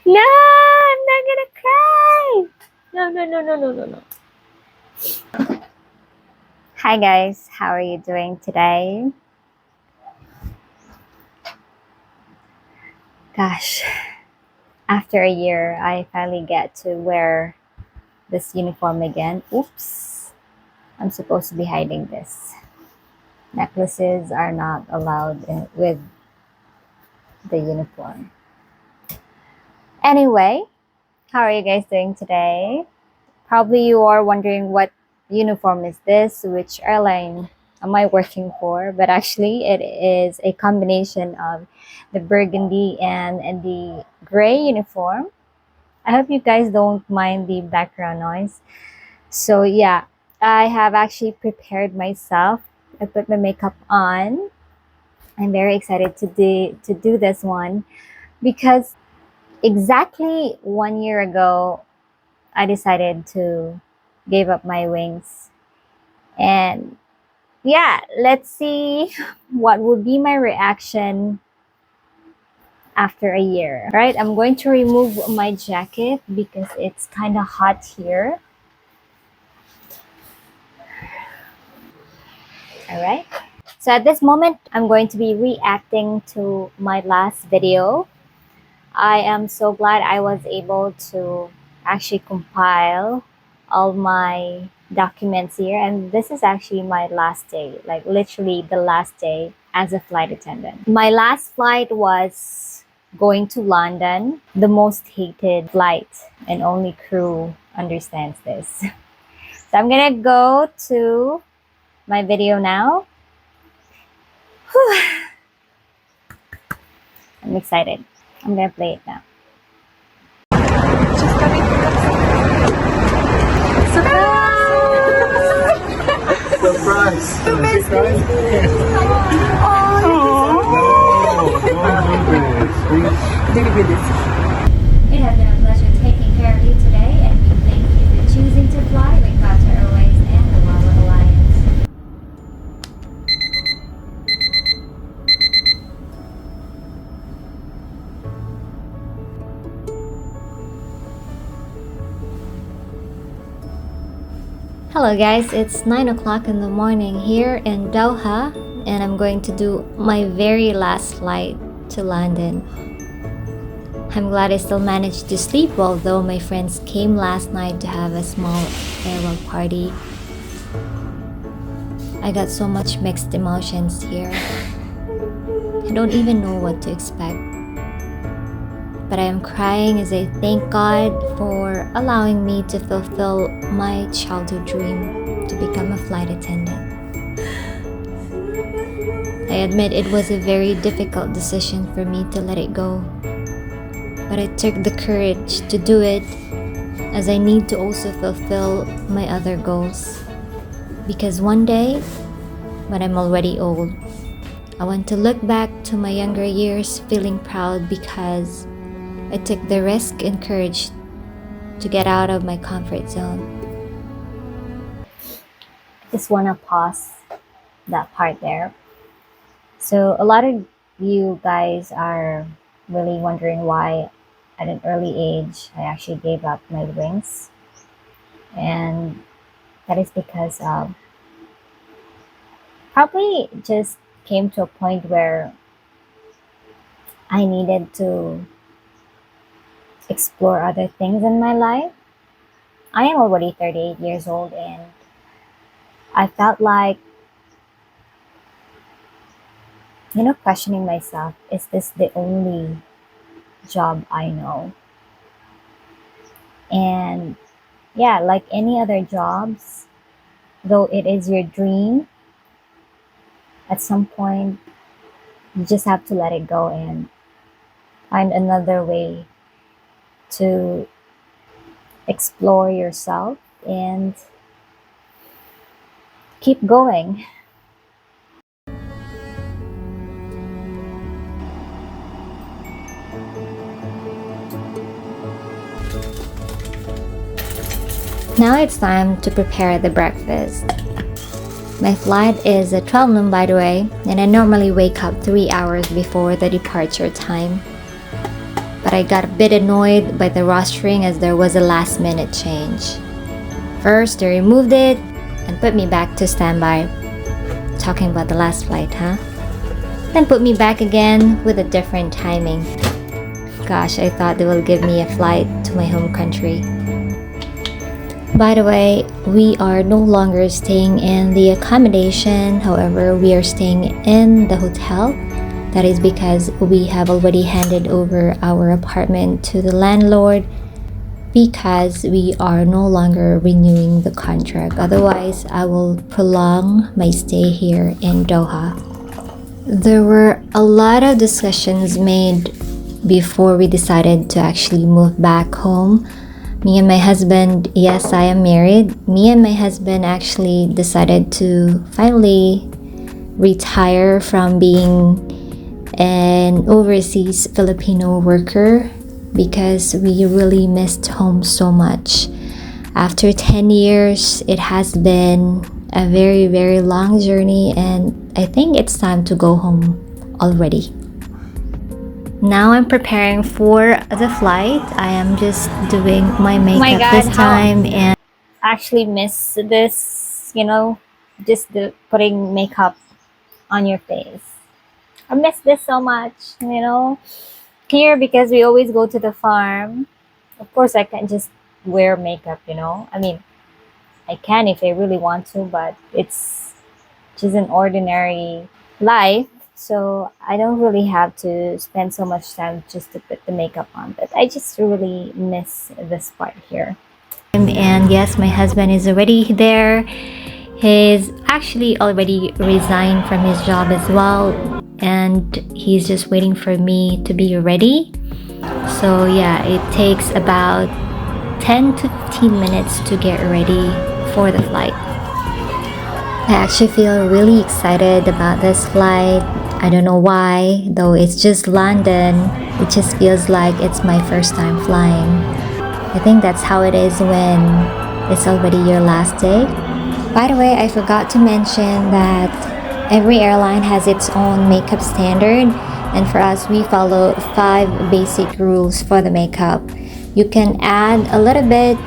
No, I'm not gonna cry. No, no, no, no, no, no, no. Hi guys, how are you doing today? Gosh, after a year, I finally get to wear this uniform again. Oops, I'm supposed to be hiding this. Necklaces are not allowed with the uniform. Anyway, how are you guys doing today? Probably you are wondering what uniform is this, which airline am I working for? But actually, it is a combination of the burgundy and the gray uniform. I hope you guys don't mind the background noise. So yeah, I have actually prepared myself. I put my makeup on. I'm very excited to do this one because exactly 1 year ago, I decided to give up my wings. And yeah, let's see what would be my reaction after a year. All right, I'm going to remove my jacket because it's kind of hot here. All right. So at this moment, I'm going to be reacting to my last video. I am so glad I was able to actually compile all my documents here, and this is actually my last day, like literally the last day as a flight attendant. My last flight was going to London, the most hated flight, and only crew understands this. So I'm gonna go to my video now. Whew. I'm excited. I'm gonna play it now. Surprise! Surprise! It has been a pleasure taking care of you today, and we thank you for choosing to fly with QATAR Airways and the World Alliance. Hello guys, it's 9 o'clock in the morning here in Doha, and I'm going to do my very last flight to London. I'm glad I still managed to sleep, although my friends came last night to have a small farewell party. I got so much mixed emotions here. I don't even know what to expect. But I am crying as I thank God for allowing me to fulfill my childhood dream to become a flight attendant. I admit it was a very difficult decision for me to let it go. But I took the courage to do it as I need to also fulfill my other goals. Because one day, when I'm already old, I want to look back to my younger years feeling proud because I took the risk and courage to get out of my comfort zone. I just want to pause that part there. So a lot of you guys are really wondering why at an early age I actually gave up my wings, and that is because probably just came to a point where I needed to explore other things in my life. I am already 38 years old, and I felt like, questioning myself, is this the only job I know? And yeah, like any other jobs, though it is your dream, at some point you just have to let it go and find another way to explore yourself and keep going. Now it's time to prepare the breakfast. My flight is at 12 noon, by the way, and I normally wake up 3 hours before the departure time. but I got a bit annoyed by the rostering as there was a last minute change. First, they removed it and put me back to standby. Talking about the last flight, huh? Then put me back again with a different timing. Gosh, I thought they will give me a flight to my home country. By the way, we are no longer staying in the accommodation. However, we are staying in the hotel. That is because we have already handed over our apartment to the landlord because we are no longer renewing the contract. Otherwise, I will prolong my stay here in Doha. There were a lot of discussions made before we decided to actually move back home. Me and my husband, yes, I am married. Me and my husband actually decided to finally retire from being an overseas Filipino worker because we really missed home so much. After 10 years, it has been a very, very long journey, and I think it's time to go home already. Now I'm preparing for the flight. I am just doing my makeup this time, and actually miss this, just the putting makeup on your face. I miss this so much, here, because we always go to the farm. Of course, I can't just wear makeup, I mean, I can if I really want to, but it's just an ordinary life. So I don't really have to spend so much time just to put the makeup on. But I just really miss this part here. And yes, my husband is already there. He's actually already resigned from his job as well. And he's just waiting for me to be ready. So yeah, it takes about 10 to 15 minutes to get ready for the flight. I actually feel really excited about this flight. I don't know why, though it's just London. It just feels like it's my first time flying. I think that's how it is when it's already your last day. By the way, I forgot to mention that every airline has its own makeup standard, and for us, we follow 5 basic rules for the makeup. You can add a little bit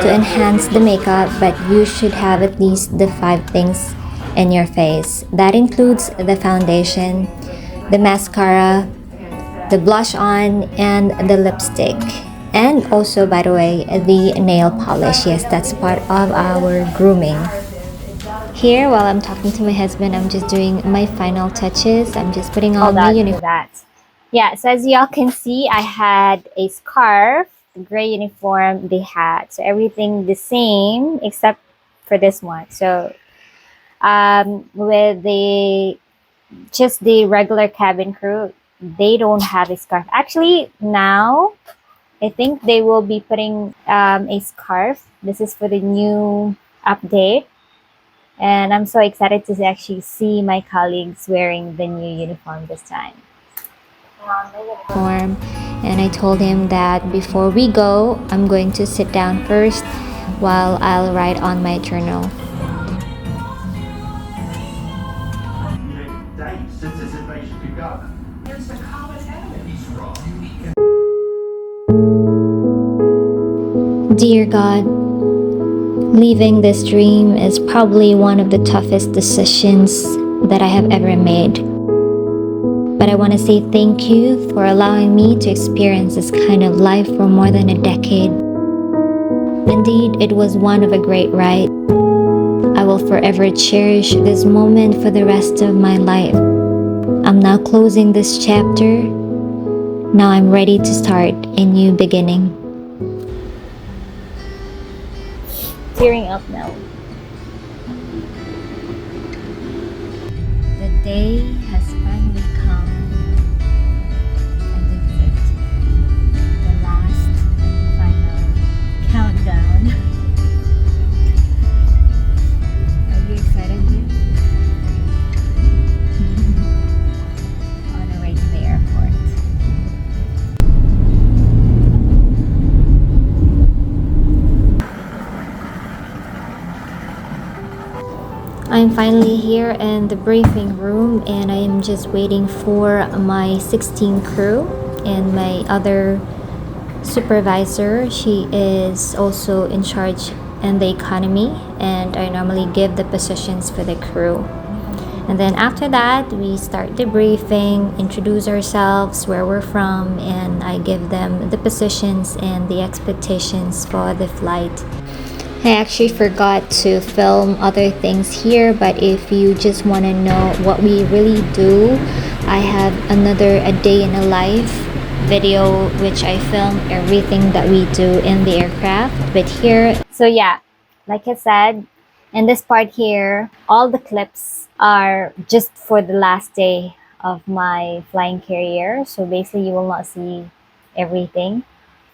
to enhance the makeup, but you should have at least the 5 things in your face. That includes the foundation, the mascara, the blush on, and the lipstick. And also, by the way, the nail polish. Yes, that's part of our grooming. Here, while I'm talking to my husband, I'm just doing my final touches. I'm just putting on my uniform. Yeah, so as y'all can see, I had a scarf, the gray uniform, the hat. So everything the same except for this one. So with just the regular cabin crew, they don't have a scarf. Actually, now I think they will be putting a scarf. This is for the new update. And I'm so excited to actually see my colleagues wearing the new uniform this time. And I told him that before we go, I'm going to sit down first while I'll write on my journal. Dear God, leaving this dream is probably one of the toughest decisions that I have ever made. But I want to say thank you for allowing me to experience this kind of life for more than a decade. Indeed, it was one of a great ride. I will forever cherish this moment for the rest of my life. I'm now closing this chapter. Now I'm ready to start a new beginning. Tearing up now. The day has finally come, and this is the last and final countdown. Are you excited yet? On the way to the airport. I'm finally here in the briefing room, and I am just waiting for my 16 crew, and my other supervisor, she is also in charge in the economy, and I normally give the positions for the crew. And then after that, we start debriefing, introduce ourselves, where we're from, and I give them the positions and the expectations for the flight. I actually forgot to film other things here, but if you just want to know what we really do, I have another a day in a life video which I film everything that we do in the aircraft. But here, so yeah, like I said, in this part here, all the clips are just for the last day of my flying career, so basically you will not see everything.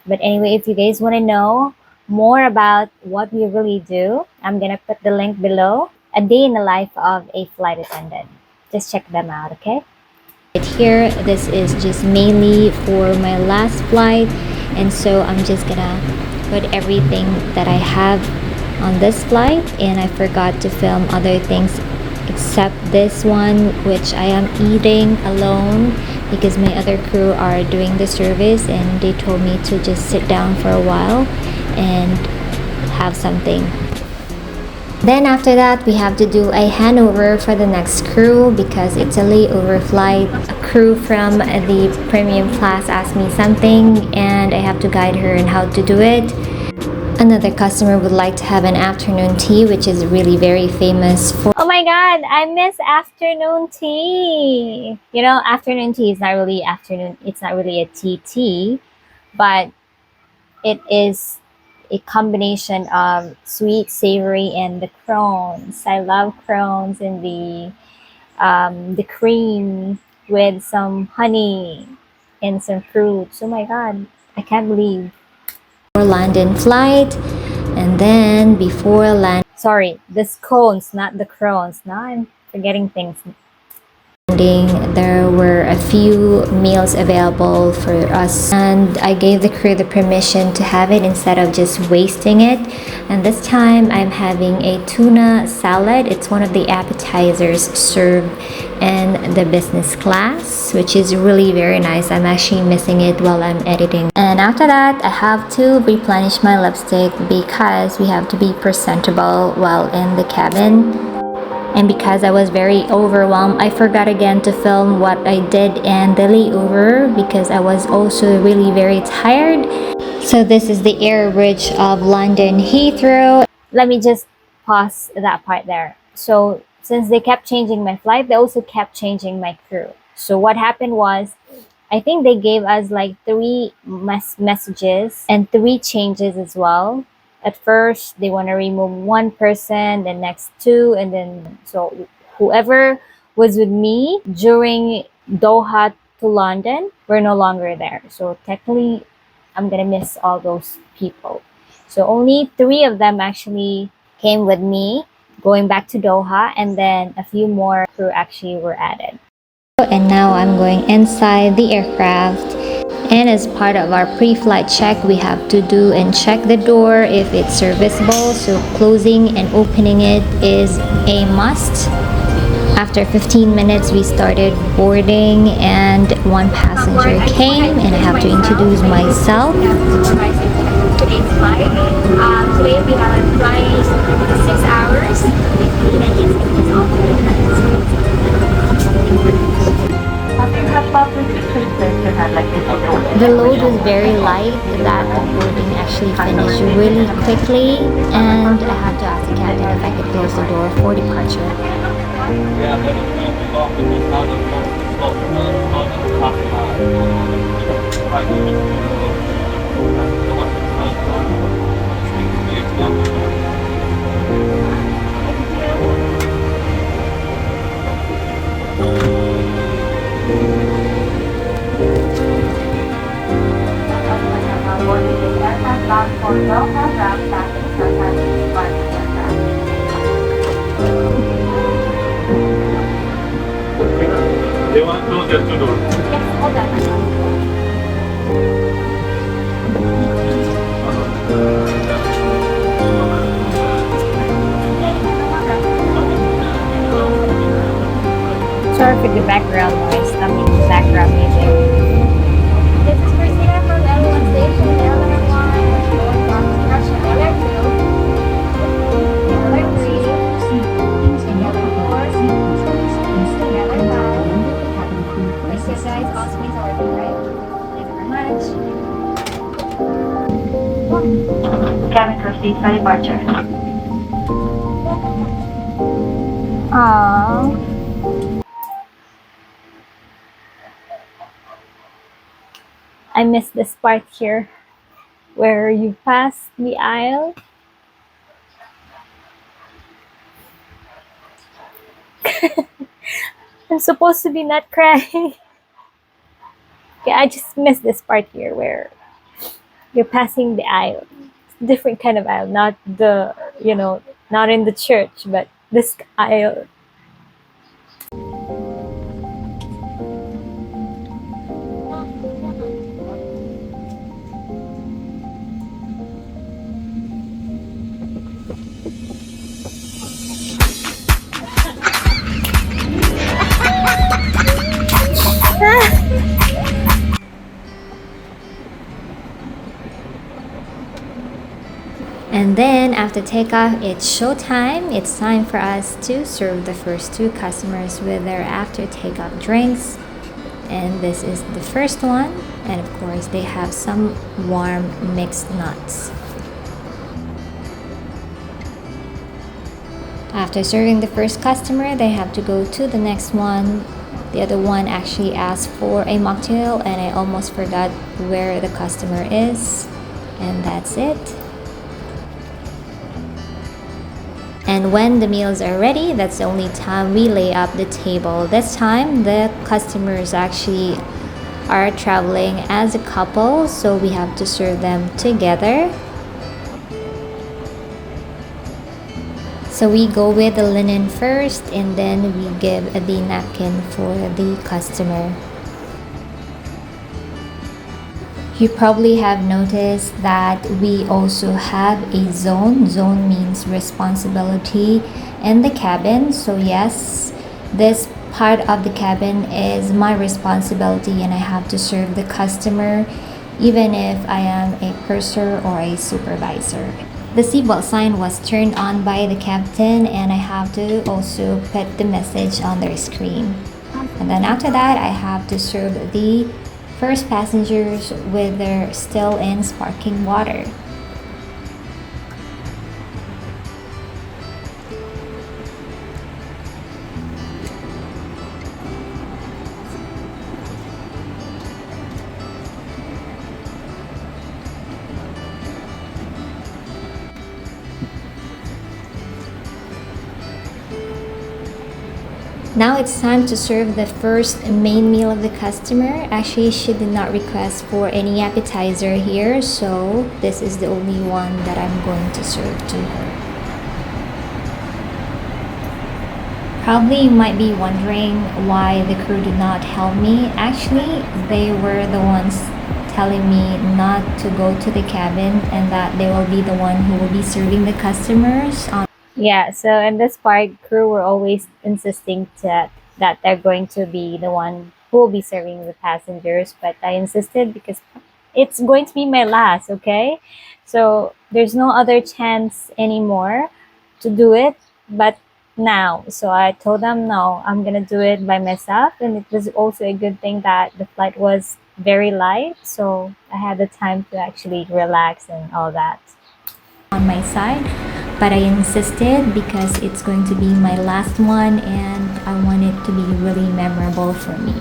But anyway, if you guys want to know more about what we really do, I'm gonna put the link below. A day in the life of a flight attendant. Just check them out, okay? Right here, this is just mainly for my last flight, and so I'm just gonna put everything that I have on this flight, and I forgot to film other things except this one, which I am eating alone because my other crew are doing the service and they told me to just sit down for a while and have something. Then after that, we have to do a handover for the next crew because it's a layover flight. A crew from the premium class asked me something and I have to guide her on how to do it. Another customer would like to have an afternoon tea, which is really very famous for... Oh my god, I miss afternoon tea! You know, afternoon tea is not really afternoon, it's not really a tea, but it is a combination of sweet, savory, and the crones. I love crones and the cream with some honey and some fruits. Oh my god, I can't believe. London flight, and then before land, sorry, the scones, not the crones. Now I'm forgetting things. There were a few meals available for us, and I gave the crew the permission to have it instead of just wasting it. And this time I'm having a tuna salad. It's one of the appetizers served in the business class, which is really very nice. I'm actually missing it while I'm editing. And after that, I have to replenish my lipstick because we have to be presentable while in the cabin. And because I was very overwhelmed, I forgot again to film what I did in the layover because I was also really very tired. So this is the air bridge of London Heathrow. Let me just pause that part there. So since they kept changing my flight, they also kept changing my crew. So what happened was, I think they gave us like 3 messages and 3 changes as well. At first, they want to remove 1 person, the next 2, and then so whoever was with me during Doha to London, we're no longer there. So technically, I'm gonna miss all those people. So only 3 of them actually came with me going back to Doha, and then a few more crew actually were added. And now I'm going inside the aircraft. And as part of our pre-flight check, we have to do and check the door if it's serviceable. So closing and opening it is a must. After 15 minutes, we started boarding and 1 passenger came, and I have to introduce myself. Today's flight. Today we have a flight 6 hours. The load was very light that the boarding actually finished really quickly, and I had to ask the captain if I could close the door for departure. They want to close their 2 doors. Yes, hold on. Sorry for the background noise. I mean, background music. cabin proceeds for departure. Aww. I miss this part here where you pass the aisle. I'm supposed to be not crying. Yeah, I just miss this part here where you're passing the aisle. Different kind of aisle, not the, not in the church, but this aisle. And then after takeoff, it's showtime. It's time for us to serve the first two customers with their after takeoff drinks. And this is the first one. And of course, they have some warm mixed nuts. After serving the first customer, they have to go to the next one. The other one actually asked for a mocktail, and I almost forgot where the customer is. And that's it. And when the meals are ready, that's the only time we lay up the table. This time, the customers actually are traveling as a couple, so we have to serve them together. So we go with the linen first, and then we give the napkin for the customer. You probably have noticed that we also have a zone. Zone means responsibility in the cabin. So yes, this part of the cabin is my responsibility, and I have to serve the customer even if I am a purser or a supervisor. The seatbelt sign was turned on by the captain, and I have to also put the message on their screen. And then after that, I have to serve the first passengers with their still in sparkling water. Now it's time to serve the first main meal of the customer. Actually, she did not request for any appetizer here, so this is the only one that I'm going to serve to her. Probably you might be wondering why the crew did not help me. Actually, they were the ones telling me not to go to the cabin and that they will be the one who will be serving the customers. Yeah, so in this part, crew were always insisting that they're going to be the one who will be serving the passengers, but I insisted because it's going to be my last, okay? So there's no other chance anymore to do it but now. So I told them, no, I'm gonna do it by myself, and it was also a good thing that the flight was very light, so I had the time to actually relax and all that on my side. But I insisted because it's going to be my last one, and I want it to be really memorable for me.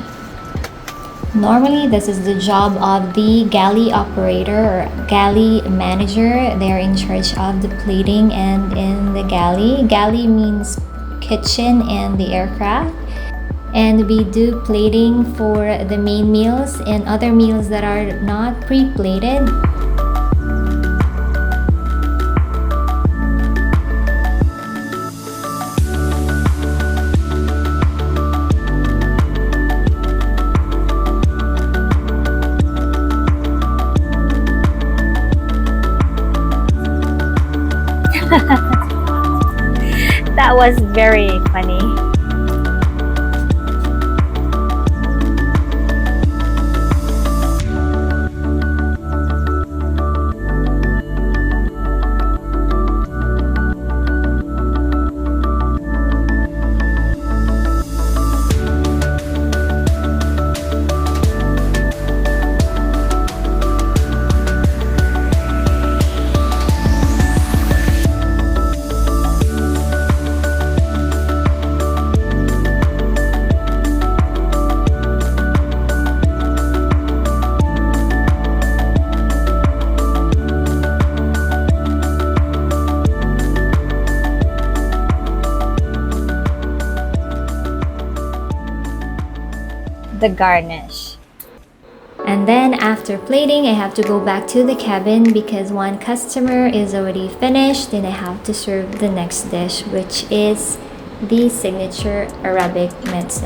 Normally, this is the job of the galley operator or galley manager. They're in charge of the plating and in the galley. Galley means kitchen and the aircraft. And we do plating for the main meals and other meals that are not pre-plated. That was very funny. the garnish. And then after plating, I have to go back to the cabin because one customer is already finished and I have to serve the next dish, which is the signature Arabic metse.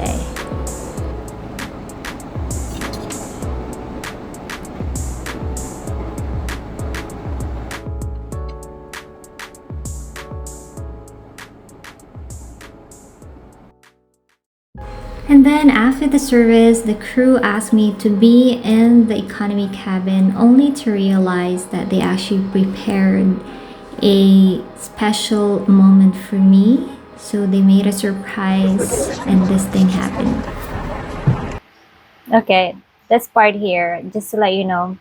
And then after the service, the crew asked me to be in the economy cabin only to realize that they actually prepared a special moment for me. So they made a surprise and this thing happened. Okay, this part here, just to let you know,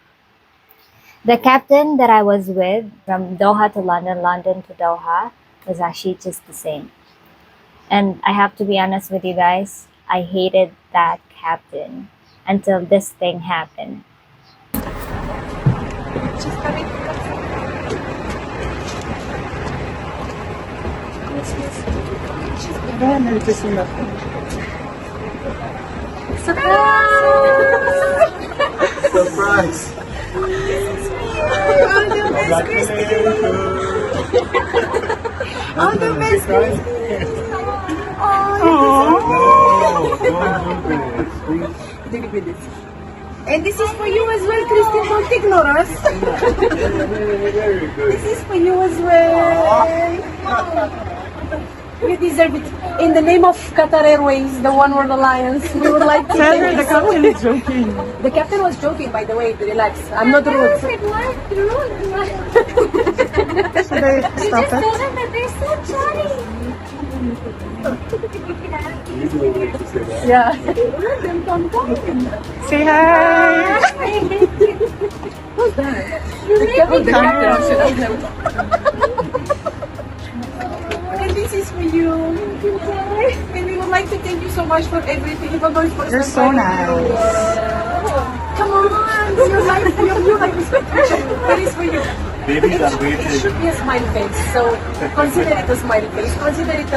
the captain that I was with from Doha to London, London to Doha was actually just the same. And I have to be honest with you guys, I hated that captain until this thing happened. Surprise! All the best, And this is for you as well, Christine. Don't ignore us. This is for you as well. You deserve it. In the name of Qatar Airways, the One World Alliance, we would like to thank you. The captain is joking. The captain was joking, by the way. Relax. I'm not rude. Should I stop it? Yeah. Say hi. Who's that? The captain. And this is for you. And we would like to thank you so much for everything. You're so nice. Come on, your life is that is for you. Babies are It waiting. should be a smile face, so consider it a smile face. Consider it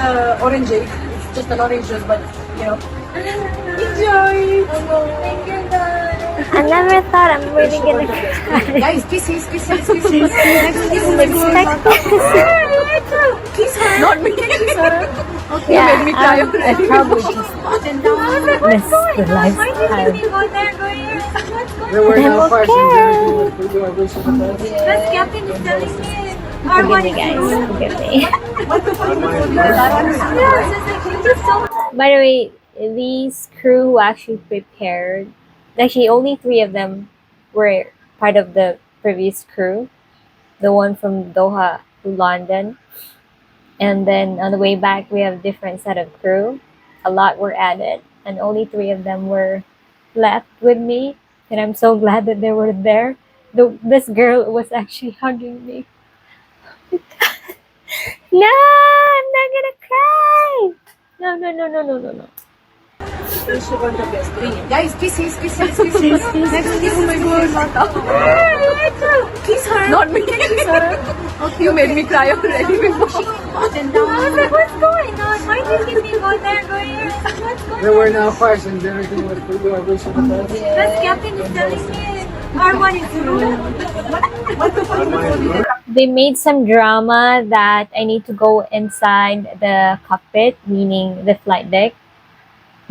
orangeade. It's just an orange juice, but you know. Enjoy. Thank you, guys. I never thought I'm really gonna cry. Guys, kisses. Kiss her. Not me. Kiss her. Okay, you made me cry I already. probably just missed the lifestyle. There were no Okay. questions. You are going to That's Captain is telling me. Forgive me, guys. Forgive me. By the way, these crew who actually prepared, actually only 3 of them were part of the previous crew. The one from Doha to London. And then on the way back, we have a different set of crew. A lot were added, and only 3 of them were left with me. And I'm so glad that they were there. This girl was actually hugging me. No, I'm not gonna cry. No. Guys, kisses. Oh my God. Kiss her. Not me. Kiss her. Okay, you made me cry already. There were no questions. Everything was for you. I wish you the best. That's Captain is telling me. R1 is rude. What the fuck? They made some drama that I need to go inside the cockpit, meaning the flight deck,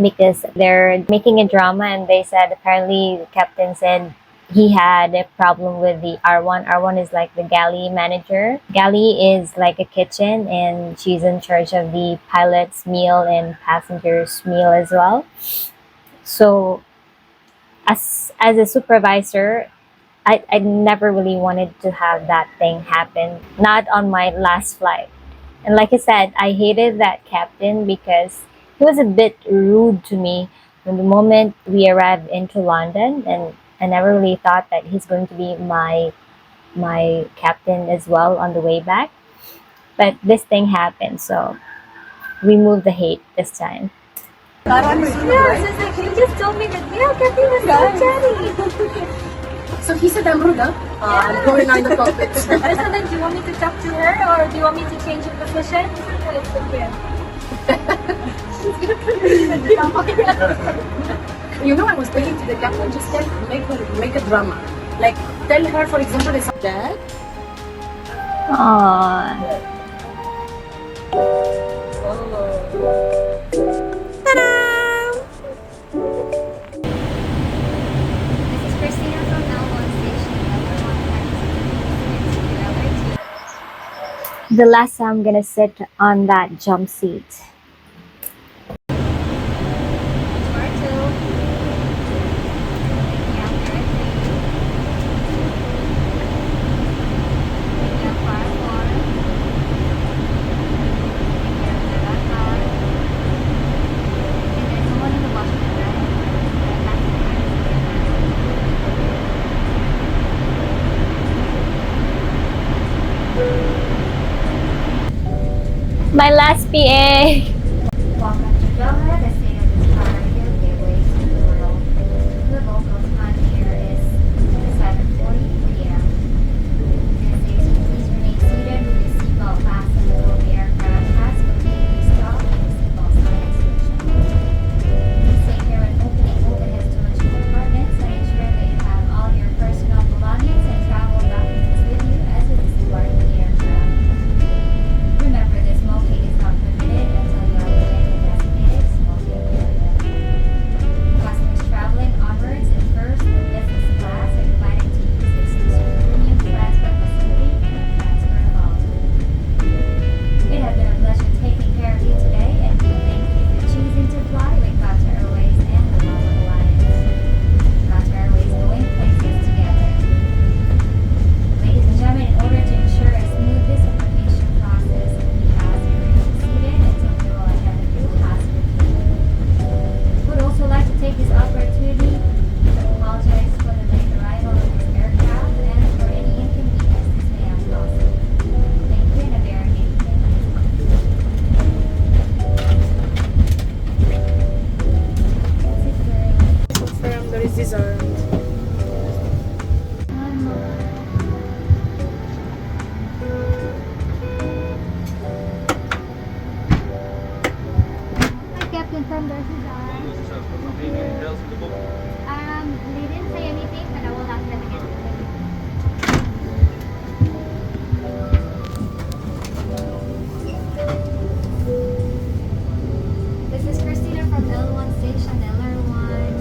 because they're making a drama, and they said apparently the captain said he had a problem with the R1. R1 is like the galley manager. Galley is like a kitchen, and she's in charge of the pilot's meal and passengers' meal as well. So as a supervisor, I never really wanted to have that thing happen. Not on my last flight. And like I said, I hated that captain because he was a bit rude to me from the moment we arrived into London, and I never really thought that he's going to be my captain as well on the way back. But this thing happened, so we moved the hate this time. He just told me that, Captain was so chatty. So he said I'm rude, huh? I'm going on the cockpit. President, do you want me to talk to her or do you want me to change the position? It's okay. You know, I was telling to the captain, just make a drama. Like, tell her, for example, it's Dad. Aww. This is Christina from L1 station. The last time I'm gonna sit on that jump seat. My last PA. Welcome to Doha, the state of this car, your gateway to the world. The local time here is 7:40 p.m. Please remain seated with your seatbelt fastened until the aircraft has completely stopped and the seatbelt sign is switched on. Please take care when opening overhead storage compartments and ensure that you have all your personal belongings and travel documents with you as you disembark the aircraft. Remember, this smoking is not permitted until you are within the designated smoking area. Customers traveling onwards in first or business class are invited to use the exclusive premium transfer facility in the transfer hall. It has been a pleasure taking care of you today, and we thank you for choosing to fly with QATAR Airways and the Global Alliance. QATAR Airways going places together. Ladies and gentlemen, in order to ensure a smooth disembarkation process, we ask you to remain seated until we will identify you hazard. We would also like to take this opportunity to apologize for the late arrival of this aircraft and for any inconvenience this may have caused. Thank you and a very good evening. Confirm there is disarmed. Hi, Captain from Darcy's. They didn't say anything, but I will ask them again. This is Christina from L1 station, LR1.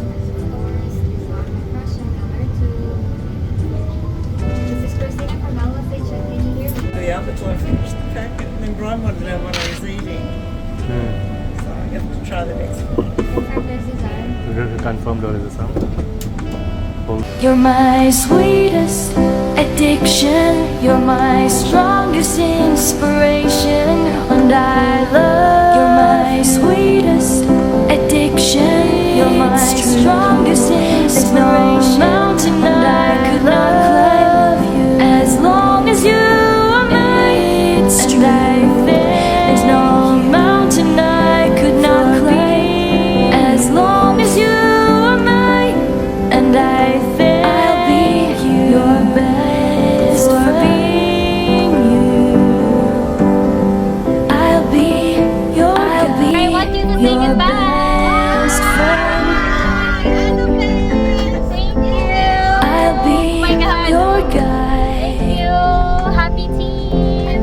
Doors is on compression, LR2. This is Christina from L1 station. Can you hear me? The other time I finished the packet and then Brian wanted to know what I was eating. So I have to try the next one. Confirm this is on. Confirm there is a sound. You're my sweetest addiction. You're my strongest inspiration. And I love. You're my sweetest addiction. You're my strongest inspiration. Mountain I could not climb as long as you are mine. And I there's no mountain I could not climb as long as you are mine. And I I'll be your best friend. I'll be your I want you to sing it back. best friend. Thank you. I'll be Oh my God. your guide. Thank you. Happy teen.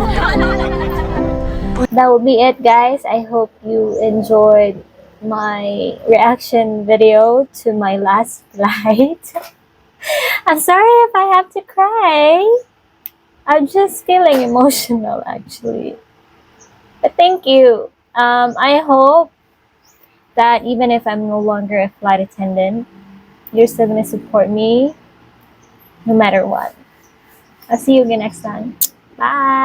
That will be it, guys. I hope you enjoyed my reaction video to my last flight. I'm sorry if I have to cry. I'm just feeling emotional, actually. But thank you. I hope that even if I'm no longer a flight attendant, you're still going to support me no matter what. I'll see you again next time. Bye.